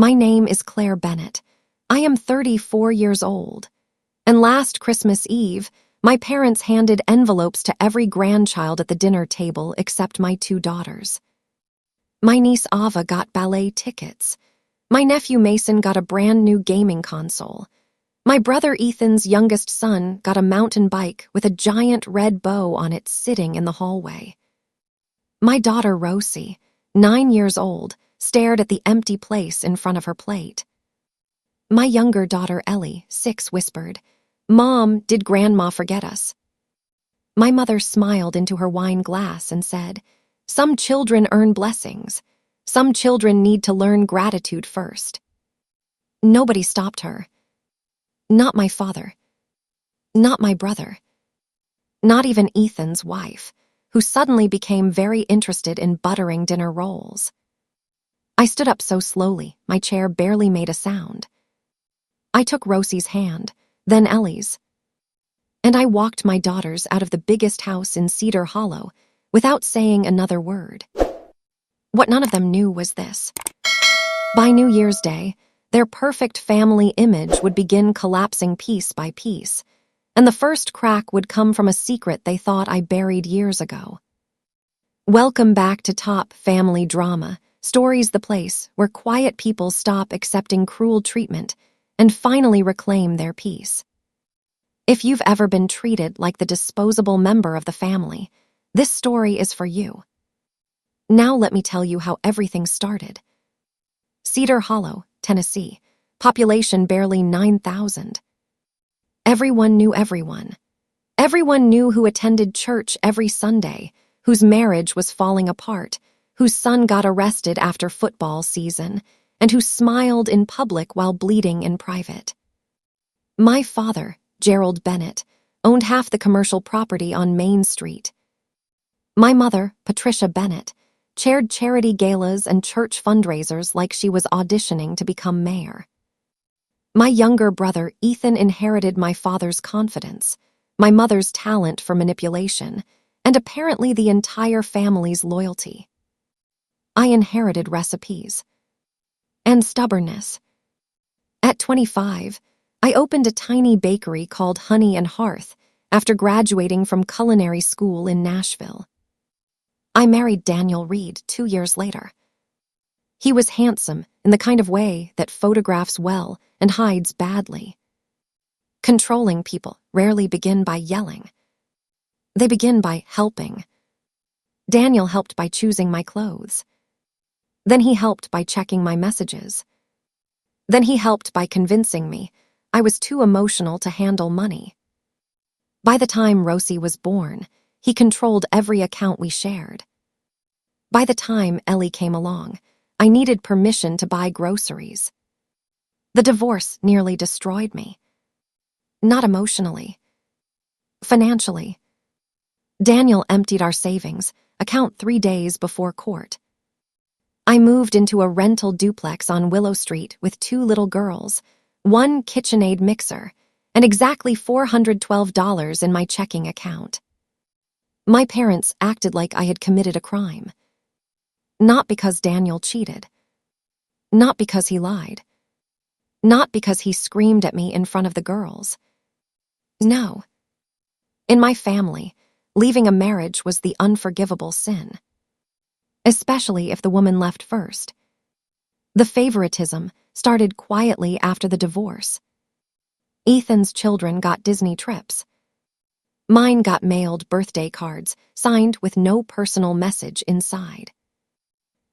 My name is Claire Bennett. I am 34 years old. And last Christmas Eve, my parents handed envelopes to every grandchild at the dinner table except my 2 daughters. My niece Ava got ballet tickets. My nephew Mason got a brand new gaming console. My brother Ethan's youngest son got a mountain bike with a giant red bow on it sitting in the hallway. My daughter Rosie, 9 years old, stared at the empty place in front of her plate. My younger daughter Ellie, 6, whispered, "Mom, did Grandma forget us?" My mother smiled into her wine glass and said, "Some children earn blessings. Some children need to learn gratitude first." Nobody stopped her. Not my father. Not my brother. Not even Ethan's wife, who suddenly became very interested in buttering dinner rolls. I stood up so slowly, my chair barely made a sound. I took Rosie's hand, then Ellie's. And I walked my daughters out of the biggest house in Cedar Hollow without saying another word. What none of them knew was this. By New Year's Day, their perfect family image would begin collapsing piece by piece, and the first crack would come from a secret they thought I buried years ago. Welcome back to Top Family Drama, Stories, the place where quiet people stop accepting cruel treatment and finally reclaim their peace. If you've ever been treated like the disposable member of the family, this story is for you. Now let me tell you how everything started. Cedar Hollow, Tennessee, population barely 9,000. Everyone knew everyone. Everyone knew who attended church every Sunday, whose marriage was falling apart, whose son got arrested after football season, and who smiled in public while bleeding in private. My father, Gerald Bennett, owned half the commercial property on Main Street. My mother, Patricia Bennett, chaired charity galas and church fundraisers like she was auditioning to become mayor. My younger brother, Ethan, inherited my father's confidence, my mother's talent for manipulation, and apparently the entire family's loyalty. I inherited recipes. And stubbornness. At 25, I opened a tiny bakery called Honey and Hearth after graduating from culinary school in Nashville. I married Daniel Reed 2 years later. He was handsome in the kind of way that photographs well and hides badly. Controlling people rarely begin by yelling. They begin by helping. Daniel helped by choosing my clothes. Then he helped by checking my messages. Then he helped by convincing me I was too emotional to handle money. By the time Rosie was born, he controlled every account we shared. By the time Ellie came along, I needed permission to buy groceries. The divorce nearly destroyed me. Not emotionally. Financially. Daniel emptied our savings account 3 days before court. I moved into a rental duplex on Willow Street with 2 little girls, 1 KitchenAid mixer, and exactly $412 in my checking account. My parents acted like I had committed a crime. Not because Daniel cheated. Not because he lied. Not because he screamed at me in front of the girls. No. In my family, leaving a marriage was the unforgivable sin. Especially if the woman left first. The favoritism started quietly after the divorce. Ethan's children got Disney trips. Mine got mailed birthday cards signed with no personal message inside.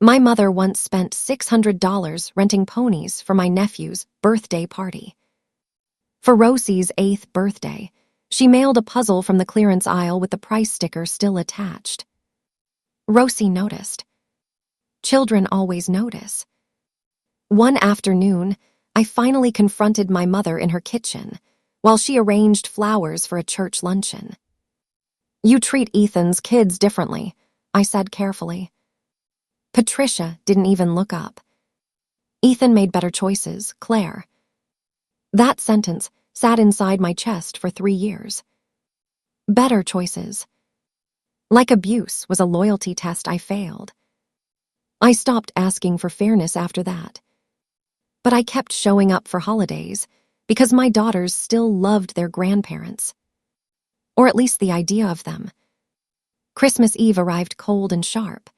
My mother once spent $600 renting ponies for my nephew's birthday party. For Rosie's 8th birthday, she mailed a puzzle from the clearance aisle with the price sticker still attached. Rosie noticed. Children always notice. One afternoon, I finally confronted my mother in her kitchen while she arranged flowers for a church luncheon. "You treat Ethan's kids differently," I said carefully. Patricia didn't even look up. "Ethan made better choices, Claire." That sentence sat inside my chest for 3 years. Better choices. Like abuse was a loyalty test I failed. I stopped asking for fairness after that. But I kept showing up for holidays because my daughters still loved their grandparents, or at least the idea of them. Christmas Eve arrived cold and sharp.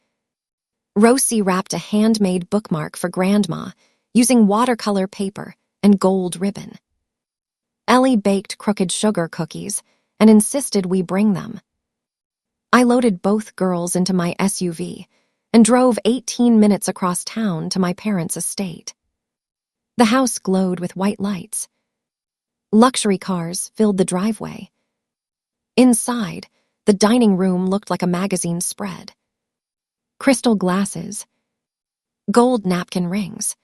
Rosie wrapped a handmade bookmark for Grandma using watercolor paper and gold ribbon. Ellie baked crooked sugar cookies and insisted we bring them. I loaded both girls into my SUV and drove 18 minutes across town to my parents' estate. The house glowed with white lights. Luxury cars filled the driveway. Inside, the dining room looked like a magazine spread. Crystal glasses, gold napkin rings,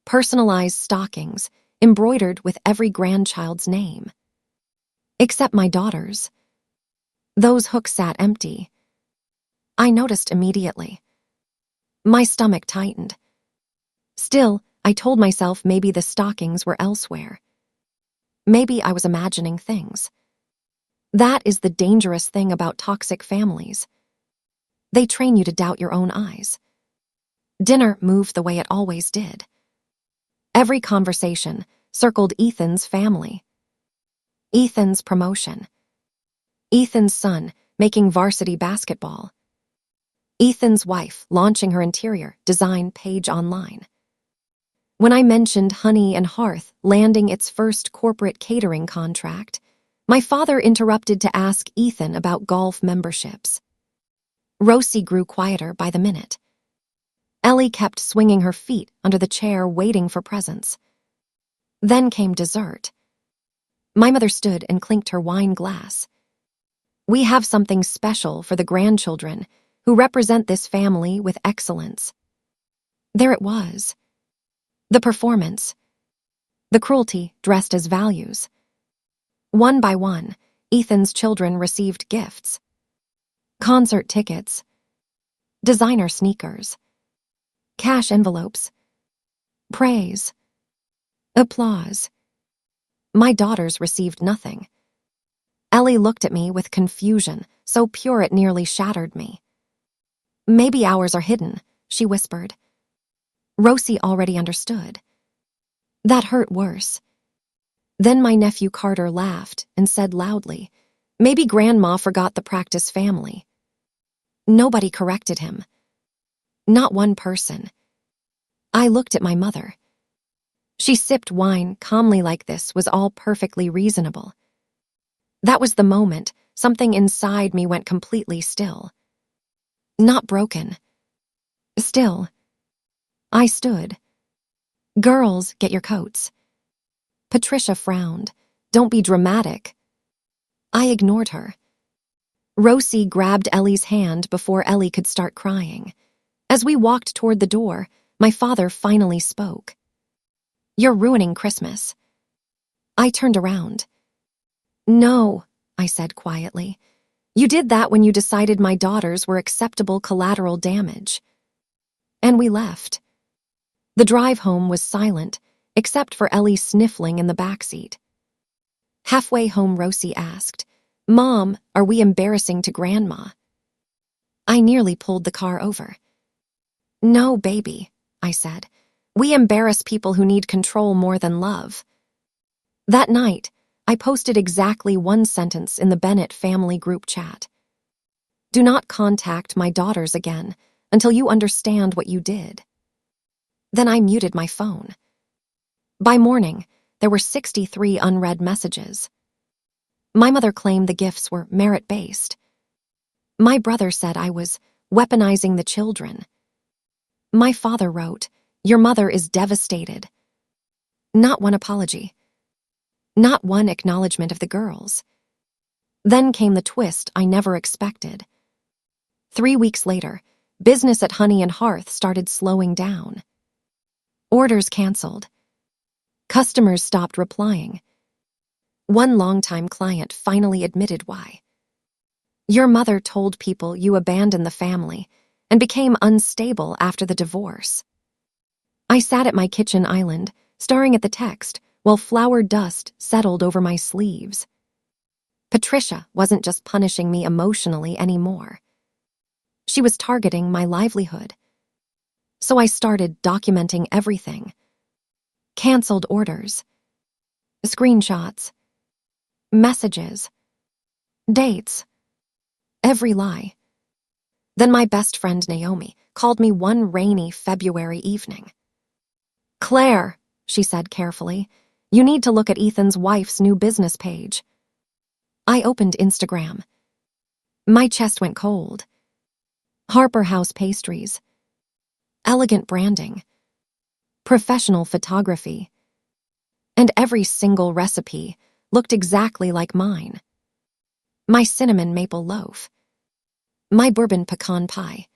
personalized stockings embroidered with every grandchild's name. Except my daughters. Those hooks sat empty. I noticed immediately. My stomach tightened. Still, I told myself maybe the stockings were elsewhere. Maybe I was imagining things. That is the dangerous thing about toxic families. They train you to doubt your own eyes. Dinner moved the way it always did. Every conversation circled Ethan's family. Ethan's promotion. Ethan's son making varsity basketball. Ethan's wife launching her interior design page online. When I mentioned Honey and Hearth landing its first corporate catering contract, my father interrupted to ask Ethan about golf memberships. Rosie grew quieter by the minute. Ellie kept swinging her feet under the chair waiting for presents. Then came dessert. My mother stood and clinked her wine glass. We have something special for the grandchildren who represent this family with excellence. There it was. The performance. The cruelty dressed as values. One by one, Ethan's children received gifts. Concert tickets. Designer sneakers. Cash envelopes. Praise. Applause. My daughters received nothing. Ellie looked at me with confusion, so pure it nearly shattered me. Maybe ours are hidden, she whispered. Rosie already understood. That hurt worse. Then my nephew Carter laughed and said loudly, maybe Grandma forgot the practice family. Nobody corrected him. Not one person. I looked at my mother. She sipped wine calmly like this was all perfectly reasonable. That was the moment something inside me went completely still. Not broken. Still. I stood. Girls, get your coats. Patricia frowned. Don't be dramatic. I ignored her. Rosie grabbed Ellie's hand before Ellie could start crying. As we walked toward the door, my father finally spoke. You're ruining Christmas. I turned around. No, I said quietly. You did that when you decided my daughters were acceptable collateral damage. And we left. The drive home was silent, except for Ellie sniffling in the backseat. Halfway home, Rosie asked, Mom, are we embarrassing to Grandma? I nearly pulled the car over. No, baby, I said. We embarrass people who need control more than love. That night, I posted exactly one sentence in the Bennett family group chat. Do not contact my daughters again until you understand what you did. Then I muted my phone. By morning, there were 63 unread messages. My mother claimed the gifts were merit-based. My brother said I was weaponizing the children. My father wrote, Your mother is devastated. Not one apology. Not one acknowledgement of the girls. Then came the twist I never expected. 3 weeks later, business at Honey and Hearth started slowing down. Orders canceled. Customers stopped replying. One longtime client finally admitted why. Your mother told people you abandoned the family and became unstable after the divorce. I sat at my kitchen island, staring at the text, while flour dust settled over my sleeves. Patricia wasn't just punishing me emotionally anymore. She was targeting my livelihood. So I started documenting everything. Canceled orders, screenshots, messages, dates, every lie. Then my best friend Naomi called me one rainy February evening. "Claire," she said carefully, "you need to look at Ethan's wife's new business page." I opened Instagram. My chest went cold. Harper House pastries, elegant branding, professional photography, and every single recipe looked exactly like mine. My cinnamon maple loaf, my bourbon pecan pie,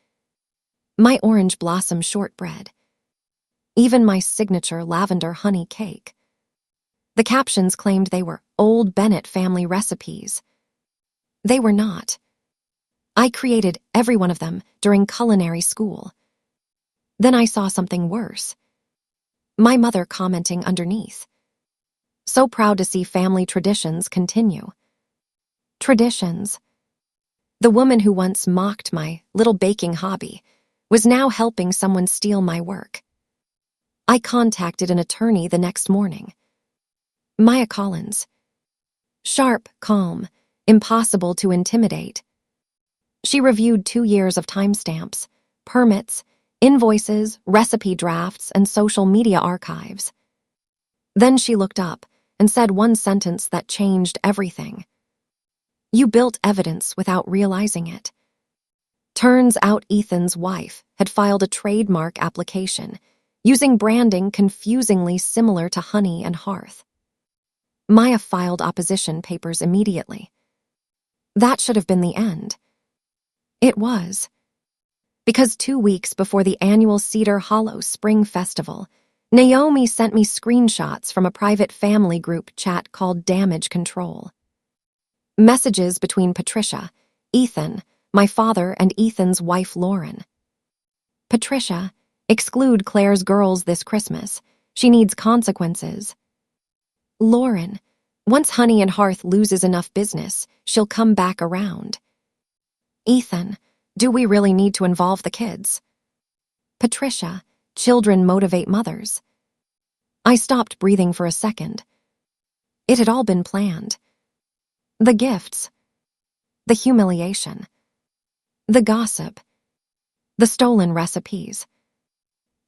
my orange blossom shortbread, even my signature lavender honey cake. The captions claimed they were old Bennett family recipes. They were not. I created every one of them during culinary school. Then I saw something worse. My mother commenting underneath. "So proud to see family traditions continue." Traditions. The woman who once mocked my little baking hobby was now helping someone steal my work. I contacted an attorney the next morning. Maya Collins. Sharp, calm, impossible to intimidate. She reviewed 2 years of timestamps, permits, invoices, recipe drafts, and social media archives. Then she looked up and said one sentence that changed everything. "You built evidence without realizing it." Turns out Ethan's wife had filed a trademark application using branding confusingly similar to Honey and Hearth. Maya filed opposition papers immediately. That should have been the end. It was. Because 2 weeks before the annual Cedar Hollow Spring Festival, Naomi sent me screenshots from a private family group chat called Damage Control. Messages between Patricia, Ethan, my father, and Ethan's wife Lauren. "Patricia, exclude Claire's girls this Christmas. She needs consequences." Lauren, "Once Honey and Hearth loses enough business, she'll come back around." Ethan, "Do we really need to involve the kids?" Patricia, "Children motivate mothers." I stopped breathing for a second. It had all been planned. The gifts, the humiliation, the gossip, the stolen recipes.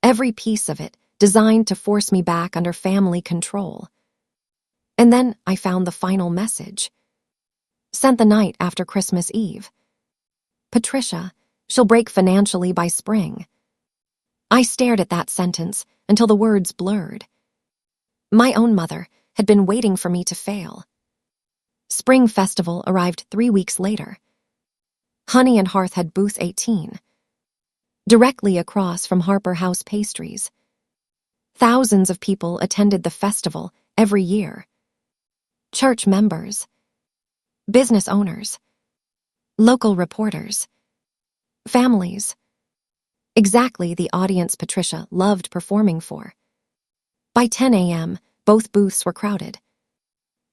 Every piece of it designed to force me back under family control. And then I found the final message. Sent the night after Christmas Eve. "Patricia, she'll break financially by spring." I stared at that sentence until the words blurred. My own mother had been waiting for me to fail. Spring Festival arrived 3 weeks later. Honey and Hearth had booth 18. Directly across from Harper House Pastries. Thousands of people attended the festival every year. Church members, business owners, local reporters, families. Exactly the audience Patricia loved performing for. By 10 a.m., both booths were crowded.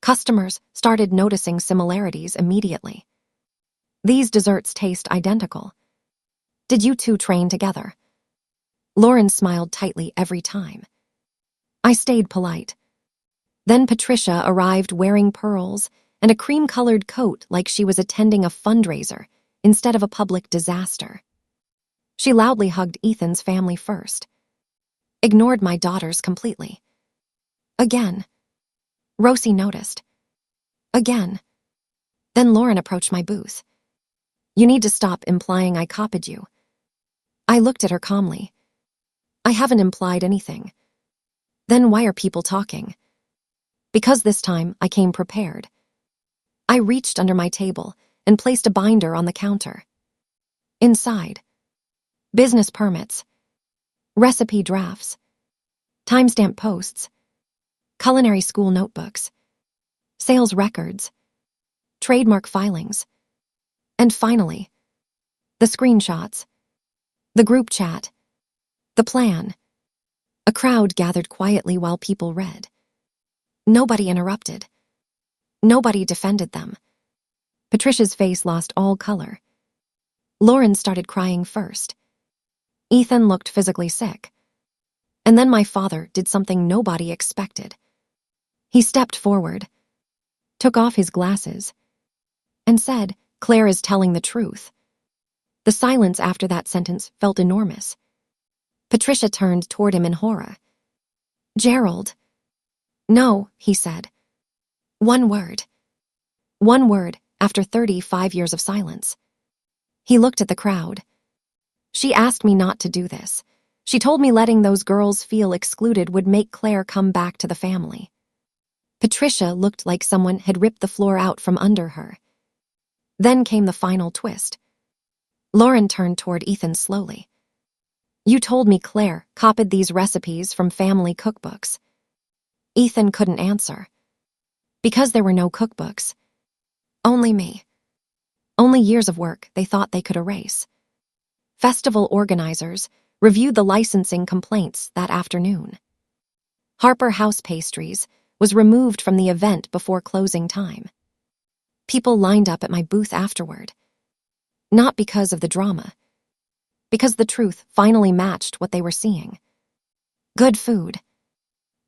Customers started noticing similarities immediately. "These desserts taste identical. Did you two train together?" Lauren smiled tightly every time. I stayed polite. Then Patricia arrived wearing pearls and a cream-colored coat like she was attending a fundraiser instead of a public disaster. She loudly hugged Ethan's family first. Ignored my daughters completely. Again. Rosie noticed. Again. Then Lauren approached my booth. "You need to stop implying I copied you." I looked at her calmly. "I haven't implied anything." "Then why are people talking?" Because this time I came prepared. I reached under my table and placed a binder on the counter. Inside, business permits, recipe drafts, timestamp posts, culinary school notebooks, sales records, trademark filings, and finally, the screenshots, the group chat, the plan. A crowd gathered quietly while people read. Nobody interrupted. Nobody defended them. Patricia's face lost all color. Lauren started crying first. Ethan looked physically sick. And then my father did something nobody expected. He stepped forward, took off his glasses, and said, "Claire is telling the truth." The silence after that sentence felt enormous. Patricia turned toward him in horror. "Gerald." "No," he said. One word. One word after 35 years of silence. He looked at the crowd. "She asked me not to do this. She told me letting those girls feel excluded would make Claire come back to the family." Patricia looked like someone had ripped the floor out from under her. Then came the final twist. Lauren turned toward Ethan slowly. "You told me Claire copied these recipes from family cookbooks." Ethan couldn't answer. Because there were no cookbooks. Only me. Only years of work they thought they could erase. Festival organizers reviewed the licensing complaints that afternoon. Harper House Pastries was removed from the event before closing time. People lined up at my booth afterward. Not because of the drama. Because the truth finally matched what they were seeing. Good food.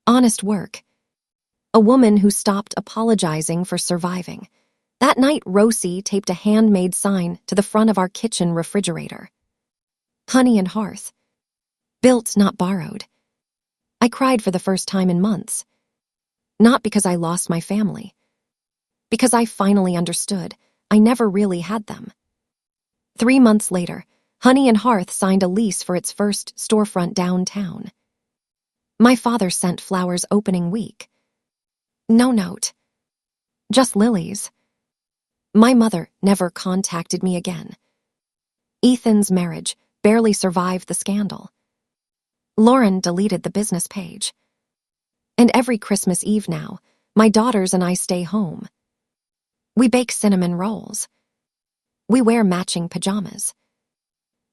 Honest work. A woman who stopped apologizing for surviving. That night, Rosie taped a handmade sign to the front of our kitchen refrigerator. Honey and Hearth. Built, not borrowed. I cried for the first time in months. Not because I lost my family. Because I finally understood I never really had them. 3 months later, Honey and Hearth signed a lease for its first storefront downtown. My father sent flowers opening week. No note. Just lilies. My mother never contacted me again. Ethan's marriage barely survived the scandal. Lauren deleted the business page. And every Christmas Eve now, my daughters and I stay home. We bake cinnamon rolls. We wear matching pajamas.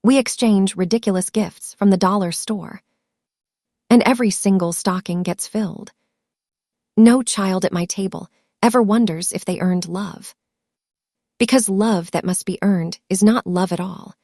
We exchange ridiculous gifts from the dollar store. And every single stocking gets filled. No child at my table ever wonders if they earned love. Because love that must be earned is not love at all.